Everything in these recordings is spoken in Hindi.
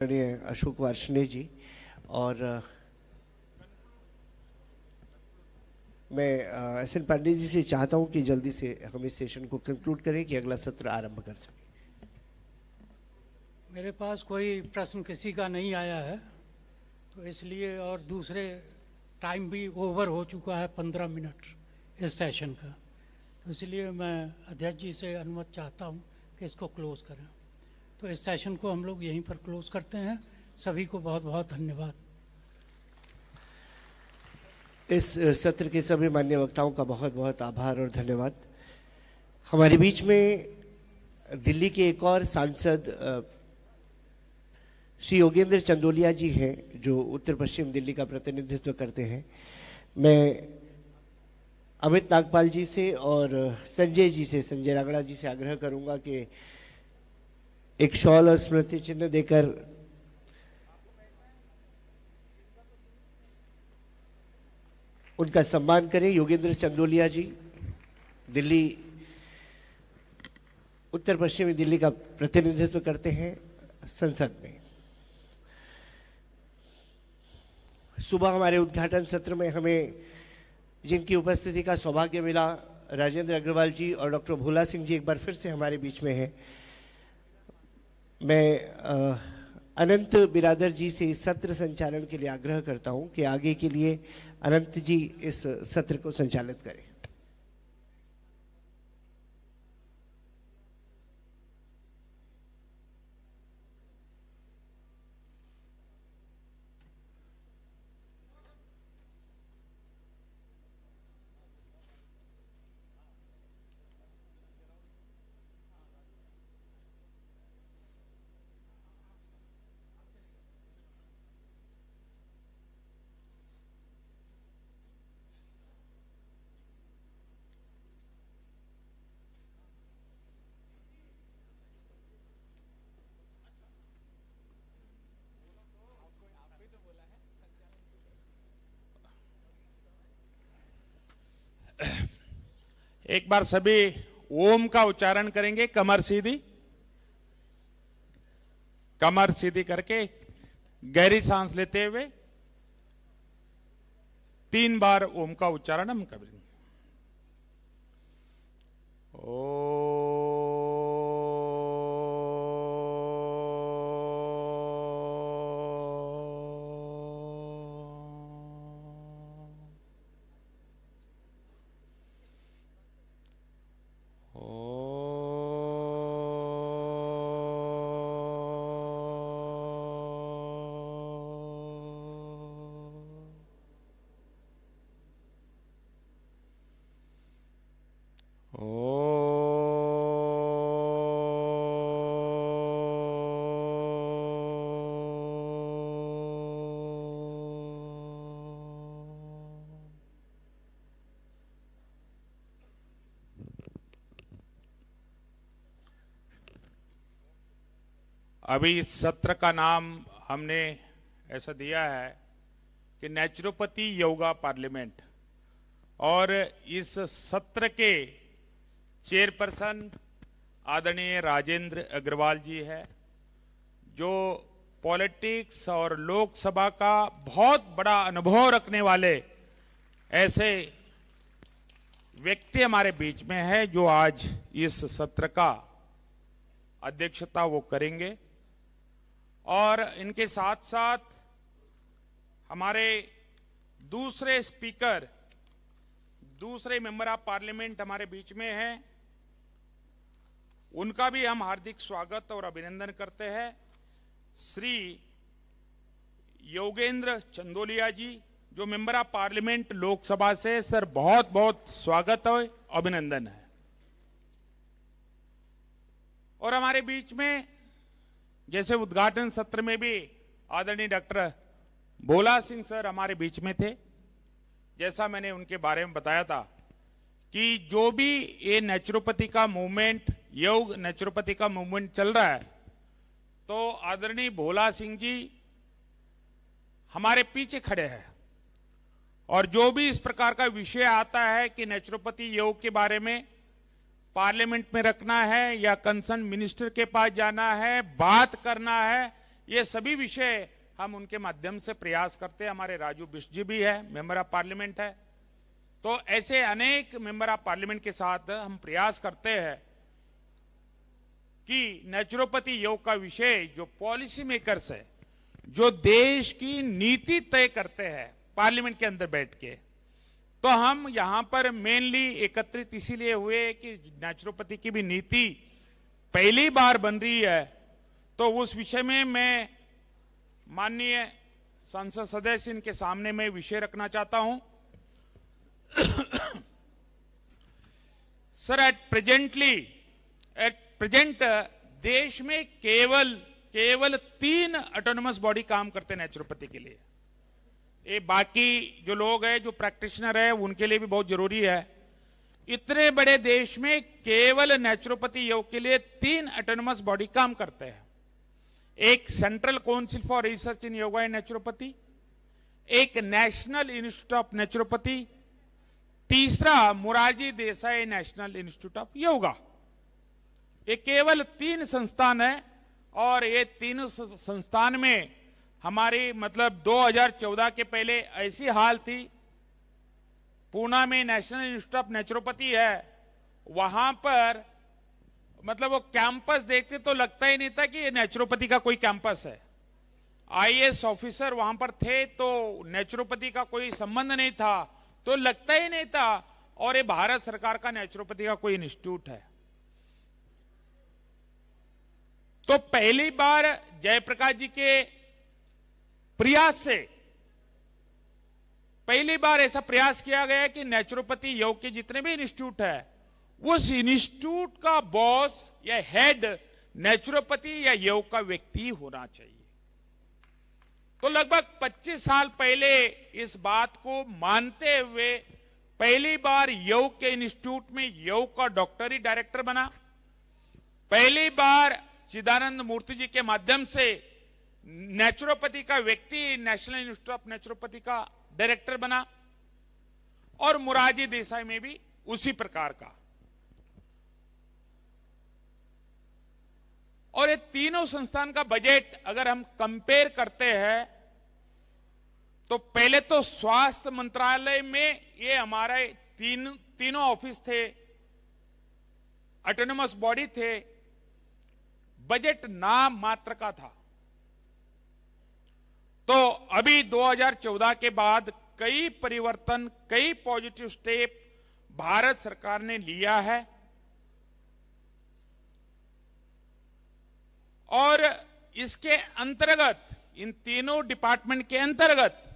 अशोक वार्ष्णेय जी और मैं एस.एन. पांडे जी से चाहता हूं कि जल्दी से हम इस सेशन को कंक्लूड करें कि अगला सत्र आरंभ कर सकें। मेरे पास कोई प्रश्न किसी का नहीं आया है, तो इसलिए और दूसरे टाइम भी ओवर हो चुका है 15 मिनट इस सेशन का, तो इसलिए मैं अध्यक्ष जी से अनुमति चाहता हूं कि इसको क्लोज करें। तो इस सेशन को हम लोग यहीं पर क्लोज करते हैं। सभी को बहुत बहुत धन्यवाद। इस सत्र के सभी मान्य वक्ताओं का बहुत बहुत आभार और धन्यवाद। हमारे बीच में दिल्ली के एक और सांसद श्री योगेंद्र चंदोलिया जी हैं, जो उत्तर पश्चिम दिल्ली का प्रतिनिधित्व करते हैं। मैं अमित नागपाल जी से और संजय रागड़ा जी से आग्रह करूंगा कि एक शॉल और स्मृति चिन्ह देकर उनका सम्मान करें। योगेंद्र चंदोलिया जी दिल्ली, उत्तर पश्चिमी दिल्ली का प्रतिनिधित्व करते हैं संसद में। सुबह हमारे उद्घाटन सत्र में हमें जिनकी उपस्थिति का सौभाग्य मिला, राजेंद्र अग्रवाल जी और डॉक्टर भोला सिंह जी एक बार फिर से हमारे बीच में हैं। मैं अनंत बिरादर जी से इस सत्र संचालन के लिए आग्रह करता हूं कि आगे के लिए अनंत जी इस सत्र को संचालित करें। एक बार सभी ओम का उच्चारण करेंगे। कमर सीधी करके गहरी सांस लेते हुए 3 बार ओम का उच्चारण हम करेंगे। अभी इस सत्र का नाम हमने ऐसा दिया है कि नेचुरोपैथी योगा पार्लियामेंट, और इस सत्र के चेयरपर्सन आदरणीय राजेंद्र अग्रवाल जी है, जो पॉलिटिक्स और लोकसभा का बहुत बड़ा अनुभव रखने वाले ऐसे व्यक्ति हमारे बीच में है, जो आज इस सत्र का अध्यक्षता वो करेंगे। और इनके साथ साथ हमारे दूसरे स्पीकर, दूसरे मेंबर ऑफ पार्लियामेंट हमारे बीच में हैं, उनका भी हम हार्दिक स्वागत और अभिनंदन करते हैं। श्री योगेंद्र चंदोलिया जी, जो मेंबर ऑफ पार्लियामेंट लोकसभा से, सर बहुत बहुत स्वागत और अभिनंदन है। और हमारे बीच में जैसे उद्घाटन सत्र में भी आदरणीय डॉक्टर भोला सिंह सर हमारे बीच में थे, जैसा मैंने उनके बारे में बताया था कि जो भी ये नेचुरोपैथी का मूवमेंट, योग नेचुरोपैथी का मूवमेंट चल रहा है, तो आदरणीय भोला सिंह जी हमारे पीछे खड़े हैं। और जो भी इस प्रकार का विषय आता है कि नेचुरोपैथी योग के बारे में पार्लियामेंट में रखना है या कंसर्न मिनिस्टर के पास जाना है, बात करना है, ये सभी विषय हम उनके माध्यम से प्रयास करते हैं। हमारे राजू बिष्ट जी भी है, मेंबर ऑफ पार्लियामेंट है। तो ऐसे अनेक मेंबर ऑफ पार्लियामेंट के साथ हम प्रयास करते हैं कि नेचुरोपैथी योग का विषय जो पॉलिसी मेकर्स है, जो देश की नीति तय करते हैं पार्लियामेंट के अंदर बैठ के, तो हम यहां पर मेनली एकत्रित इसीलिए हुए कि नेचुरोपैथी की भी नीति पहली बार बन रही है। तो उस विषय में मैं माननीय संसद सदस्य इनके सामने मैं विषय रखना चाहता हूं। सर, एट प्रेजेंट देश में केवल 3 ऑटोनोमस बॉडी काम करते हैं नेचुरोपैथी के लिए। ये बाकी जो लोग हैं, जो प्रैक्टिशनर है, उनके लिए भी बहुत जरूरी है। इतने बड़े देश में केवल नेचुरोपैथी योग के लिए 3 ऑटोनोमस बॉडी काम करते हैं। एक central council for research in yoga and naturopathy, एक नेशनल इंस्टीट्यूट ऑफ नेचुरोपैथी, तीसरा Morarji Desai national institute of yoga. ये केवल 3 संस्थान है और ये तीनों संस्थान में हमारी मतलब 2014 के पहले ऐसी हाल थी, पूना में नेशनल इंस्टीट्यूट ऑफ नेचुरोपैथी है, वहां पर मतलब वो कैंपस देखते तो लगता ही नहीं था कि ये नेचुरोपैथी का कोई कैंपस है। आईएएस ऑफिसर वहां पर थे तो नेचुरोपैथी का कोई संबंध नहीं था, तो लगता ही नहीं था, और ये भारत सरकार का नेचुरोपैथी का कोई इंस्टीट्यूट है। तो पहली बार जयप्रकाश जी के प्रयास से पहली बार ऐसा प्रयास किया गया कि नेचुरोपैथी योग के जितने भी इंस्टीट्यूट है, उस इंस्टीट्यूट का बॉस या हेड नेचुरोपैथी या योग का व्यक्ति होना चाहिए। तो लगभग 25 साल पहले इस बात को मानते हुए पहली बार योग के इंस्टीट्यूट में योग का डॉक्टरी डायरेक्टर बना। पहली बार चिदानंद मूर्ति जी के माध्यम से नेचुरोपैथी का व्यक्ति नेशनल इंस्टीट्यूट ऑफ नेचुरोपैथी का डायरेक्टर बना, और मोरारजी देसाई में भी उसी प्रकार का। और ये तीनों संस्थान का बजट अगर हम कंपेयर करते हैं तो पहले तो स्वास्थ्य मंत्रालय में ये हमारे तीनों ऑफिस थे, ऑटोनोमस बॉडी थे, बजट नाम मात्र का था। तो अभी 2014 के बाद कई परिवर्तन, कई पॉजिटिव स्टेप भारत सरकार ने लिया है, और इसके अंतर्गत इन तीनों डिपार्टमेंट के अंतर्गत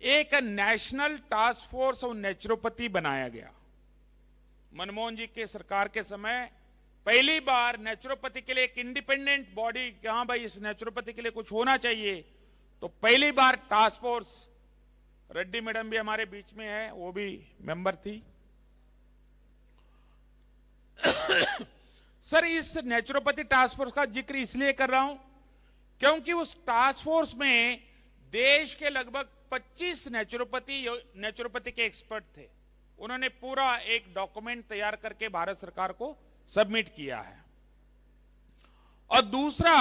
एक national task force on naturopathy बनाया गया। मनमोहन जी के सरकार के समय पहली बार नेचुरोपैथी के लिए एक इंडिपेंडेंट बॉडी, कहां भाई इस नेचुरोपैथी के लिए कुछ होना चाहिए, तो पहली बार टास्क फोर्स, रेड्डी मैडम भी हमारे बीच में है, वो भी मेंबर थी। सर, इस नेचुरोपैथी टास्क फोर्स का जिक्र इसलिए कर रहा हूं क्योंकि उस टास्क फोर्स में देश के लगभग 25 नेचुरोपैथी के एक्सपर्ट थे। उन्होंने पूरा एक डॉक्यूमेंट तैयार करके भारत सरकार को सबमिट किया है। और दूसरा,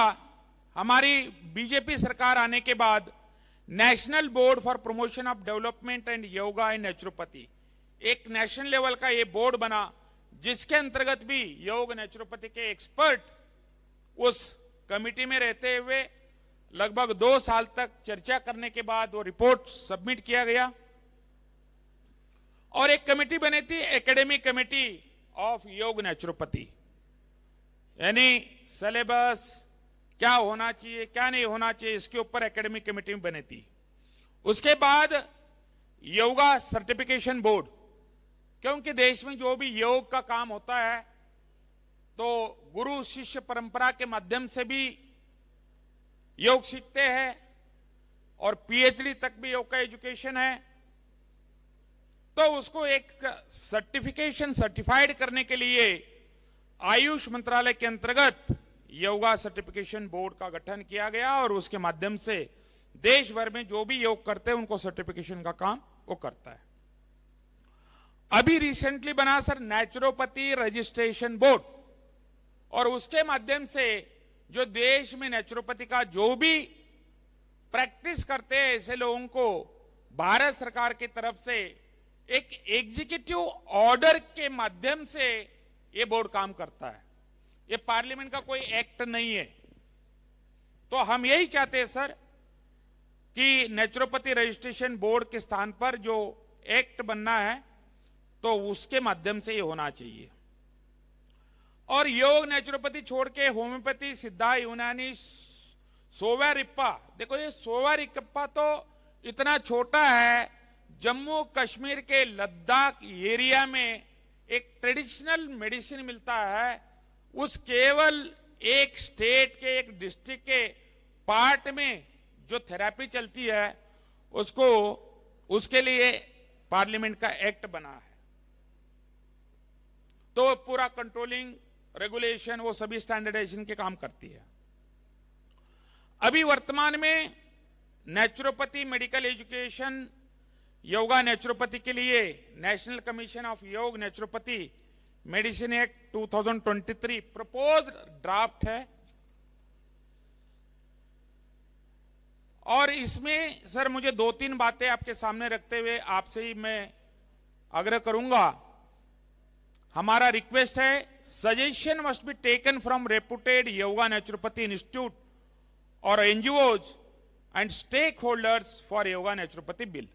हमारी बीजेपी सरकार आने के बाद national board for promotion of development and yoga and naturopathy, एक नेशनल लेवल का ये बोर्ड बना, जिसके अंतर्गत भी योग नेचुरोपैथी के एक्सपर्ट उस कमिटी में रहते हुए लगभग 2 साल तक चर्चा करने के बाद वो रिपोर्ट सबमिट किया गया। और एक कमेटी बनी थी, एकेडमिक कमेटी ऑफ योग नेचुरोपैथी, यानी सिलेबस क्या होना चाहिए, क्या नहीं होना चाहिए, इसके ऊपर एकेडमिक कमेटी बनी थी। उसके बाद योगा सर्टिफिकेशन बोर्ड, क्योंकि देश में जो भी योग का काम होता है तो गुरु शिष्य परंपरा के माध्यम से भी योग सीखते हैं, और पीएचडी तक भी योग का एजुकेशन है। तो उसको एक सर्टिफाइड करने के लिए आयुष मंत्रालय के अंतर्गत योगा सर्टिफिकेशन बोर्ड का गठन किया गया, और उसके माध्यम से देश भर में जो भी योग करते हैं उनको सर्टिफिकेशन का काम वो करता है। अभी रिसेंटली बना सर नेचुरोपैथी रजिस्ट्रेशन बोर्ड, और उसके माध्यम से जो देश में नेचुरोपैथी का जो भी प्रैक्टिस करते हैं ऐसे लोगों को भारत सरकार की तरफ से एक एग्जीक्यूटिव ऑर्डर के माध्यम से ये बोर्ड काम करता है। ये पार्लियामेंट का कोई एक्ट नहीं है। तो हम यही चाहते हैं सर कि नेचुरोपैथी रजिस्ट्रेशन बोर्ड के स्थान पर जो एक्ट बनना है तो उसके माध्यम से ये होना चाहिए। और योग नेचुरोपैथी छोड़ के होम्योपैथी, सिद्धा, यूनानी, सोवा रिप्पा, देखो ये सोवा रिप्पा तो इतना छोटा है, जम्मू कश्मीर के लद्दाख एरिया में एक ट्रेडिशनल मेडिसिन मिलता है, उस केवल एक स्टेट के, एक डिस्ट्रिक्ट के पार्ट में जो थेरेपी चलती है उसको, उसके लिए पार्लियामेंट का एक्ट बना है। तो पूरा कंट्रोलिंग, रेगुलेशन, वो सभी स्टैंडर्डाइजेशन के काम करती है। अभी वर्तमान में naturopathy medical education, yoga naturopathy के लिए नेशनल कमीशन ऑफ योग naturopathy medicine act 2023 proposed draft है। और इसमें सर मुझे 2-3 बातें आपके सामने रखते हुए आपसे ही मैं आग्रह करूंगा। हमारा रिक्वेस्ट है, suggestion must be taken from reputed yoga naturopathy institute और NGOs and stakeholders for yoga naturopathy bill.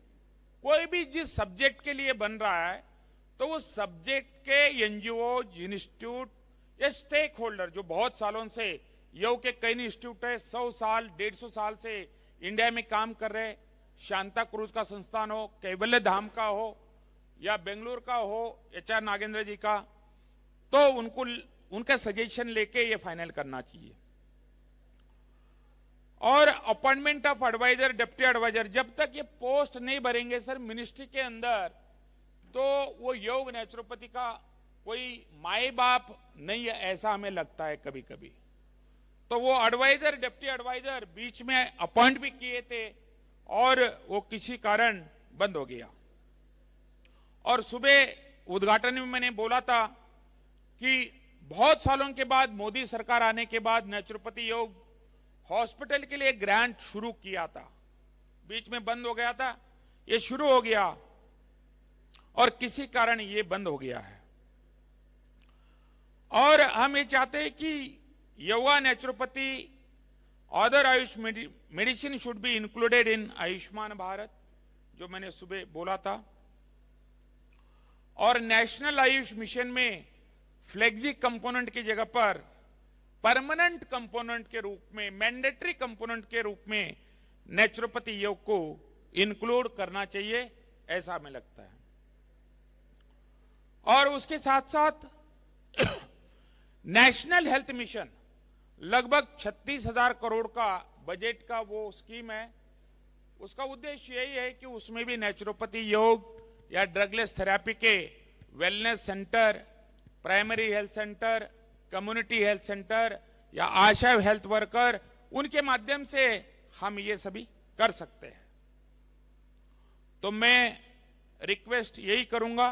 कोई भी जिस सब्जेक्ट के लिए बन रहा है तो उस सब्जेक्ट के एनजीओज, इंस्टीट्यूट या स्टेक होल्डर जो बहुत सालों से योग के कई इंस्टीट्यूट है, 100 साल 150 साल से इंडिया में काम कर रहे, शांता क्रूज का संस्थान हो, कैवल्य धाम का हो या बेंगलुरु का हो, HR नागेंद्र जी का, तो उनका सजेशन लेके ये फाइनल करना चाहिए। और appointment of adviser, deputy adviser, जब तक ये पोस्ट नहीं भरेंगे सर मिनिस्ट्री के अंदर, तो वो योग नेचुरोपैथी का कोई माए बाप नहीं है, ऐसा हमें लगता है कभी कभी। तो वो एडवाइजर, डिप्टी एडवाइजर बीच में अपॉइंट भी किए थे और वो किसी कारण बंद हो गया। और सुबह उद्घाटन में मैंने बोला था कि बहुत सालों के बाद, मोदी सरकार आने के बाद नेचुरोपैथी योग हॉस्पिटल के लिए ग्रांट शुरू किया था, बीच में बंद हो गया था, ये शुरू हो गया और किसी कारण ये बंद हो गया है। और हम ये चाहते हैं कि yoga naturopathy, other Ayush medicine should be included in Ayushman Bharat, जो मैंने सुबह बोला था। और नेशनल आयुष मिशन में फ्लेक्सी कंपोनेंट की जगह पर परमानेंट कंपोनेंट के रूप में, मैंडेटरी कंपोनेंट के रूप में नेचुरोपैथी योग को इंक्लूड करना चाहिए, ऐसा हमें लगता है। और उसके साथ साथ नेशनल हेल्थ मिशन, लगभग 36,000 करोड़ का बजट का वो स्कीम है, उसका उद्देश्य यही है कि उसमें भी नेचुरोपैथी योग या ड्रगलेस थेरेपी के wellness centre, primary health centre, community health centre या आशा हेल्थ वर्कर, उनके माध्यम से हम ये सभी कर सकते हैं। तो मैं रिक्वेस्ट यही करूंगा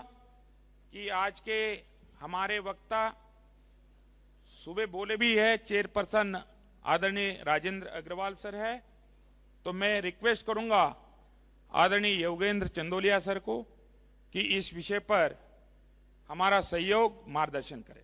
कि आज के हमारे वक्ता सुबह बोले भी है, चेयरपर्सन आदरणीय राजेंद्र अग्रवाल सर है, तो मैं रिक्वेस्ट करूंगा आदरणीय योगेंद्र चंदोलिया सर को कि इस विषय पर हमारा सहयोग, मार्गदर्शन करें।